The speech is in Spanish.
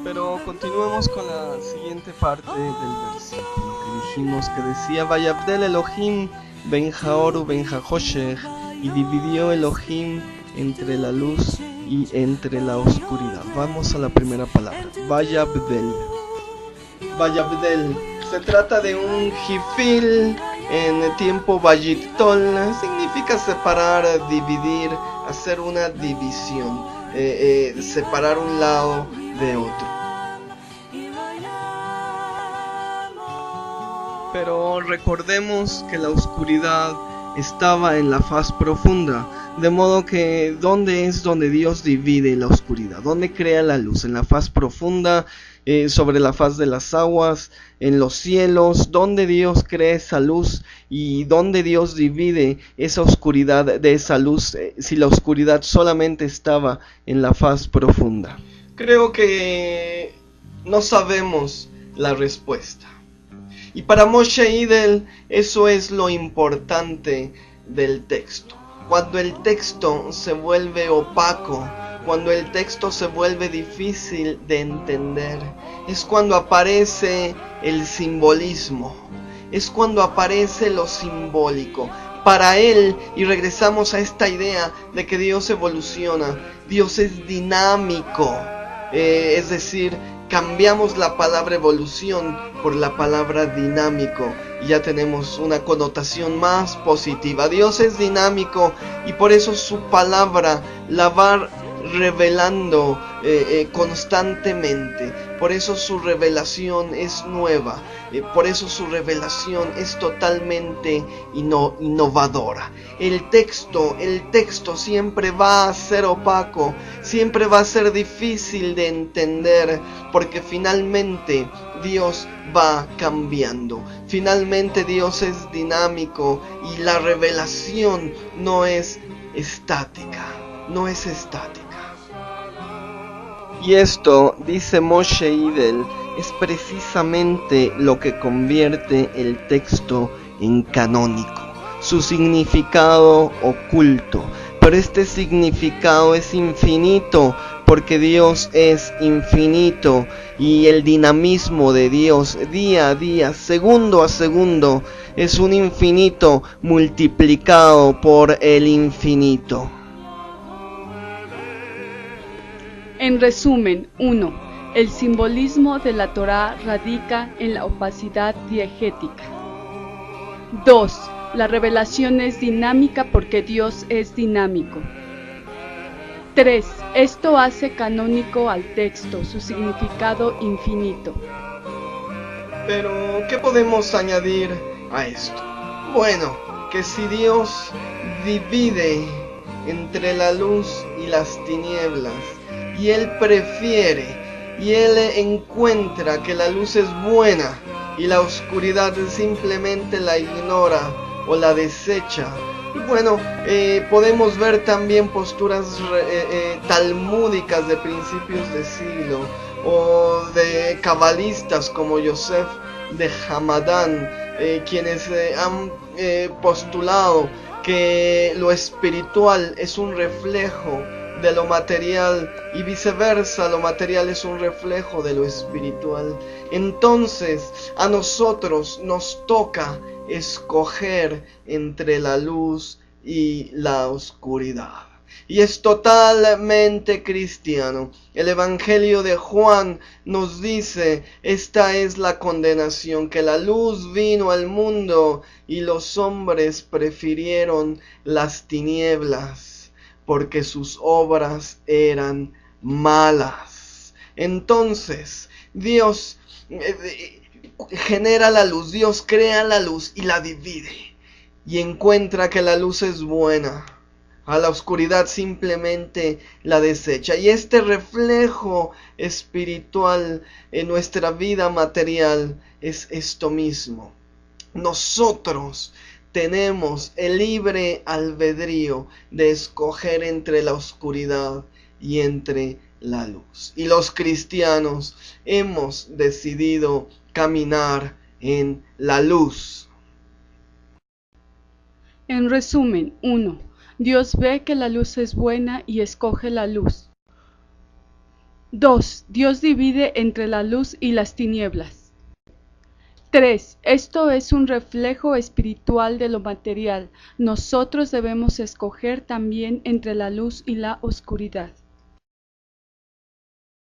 Pero continuemos con la siguiente parte del versículo que dijimos que decía Vayabdel Elohim ben Haoru ben Hahoshech, y dividió Elohim entre la luz y entre la oscuridad. Vamos a la primera palabra, Vayabdel. Vayabdel se trata de un jifil en tiempo Vayiptol, significa separar, dividir, hacer una división, separar un lado de otro. Pero recordemos que la oscuridad estaba en la faz profunda, de modo que ¿dónde es donde Dios divide la oscuridad? ¿Dónde crea la luz? En la faz profunda, sobre la faz de las aguas, en los cielos, donde Dios crea esa luz y donde Dios divide esa oscuridad de esa luz, si la oscuridad solamente estaba en la faz profunda. Creo que no sabemos la respuesta. Y para Moshe Idel eso es lo importante del texto. Cuando el texto se vuelve opaco, cuando el texto se vuelve difícil de entender, es cuando aparece el simbolismo, es cuando aparece lo simbólico. Para él, y regresamos a esta idea de que Dios evoluciona, Dios es dinámico, es decir, cambiamos la palabra evolución por la palabra dinámico y ya tenemos una connotación más positiva. Dios es dinámico y por eso su palabra la va revelando constantemente. Por eso su revelación es nueva. Por eso su revelación es totalmente innovadora. El texto siempre va a ser opaco, siempre va a ser difícil de entender, porque finalmente Dios va cambiando. Finalmente Dios es dinámico y la revelación no es estática, no es estática. Y esto, dice Moshe Idel, es precisamente lo que convierte el texto en canónico, su significado oculto. Pero este significado es infinito, porque Dios es infinito y el dinamismo de Dios día a día, segundo a segundo, es un infinito multiplicado por el infinito. En resumen, 1. El simbolismo de la Torá radica en la opacidad diegética. 2. La revelación es dinámica porque Dios es dinámico. 3. Esto hace canónico al texto, su significado infinito. Pero, ¿qué podemos añadir a esto? Bueno, que si Dios divide entre la luz y las tinieblas, y Él prefiere, y Él encuentra que la luz es buena, y la oscuridad simplemente la ignora o la desecha. Y bueno, podemos ver también posturas talmúdicas de principios de siglo, o de cabalistas como Yosef de Hamadán, quienes han postulado que lo espiritual es un reflejo de lo material y viceversa, lo material es un reflejo de lo espiritual. Entonces a nosotros nos toca escoger entre la luz y la oscuridad. Y es totalmente cristiano. El Evangelio de Juan nos dice, esta es la condenación, que la luz vino al mundo y los hombres prefirieron las tinieblas, porque sus obras eran malas. Entonces, Dios genera la luz, Dios crea la luz y la divide, y encuentra que la luz es buena. A la oscuridad simplemente la desecha. Y este reflejo espiritual en nuestra vida material es esto mismo. Nosotros tenemos el libre albedrío de escoger entre la oscuridad y entre la luz. Y los cristianos hemos decidido caminar en la luz. En resumen, 1. Dios ve que la luz es buena y escoge la luz. 2. Dios divide entre la luz y las tinieblas. 3. Esto es un reflejo espiritual de lo material. Nosotros debemos escoger también entre la luz y la oscuridad.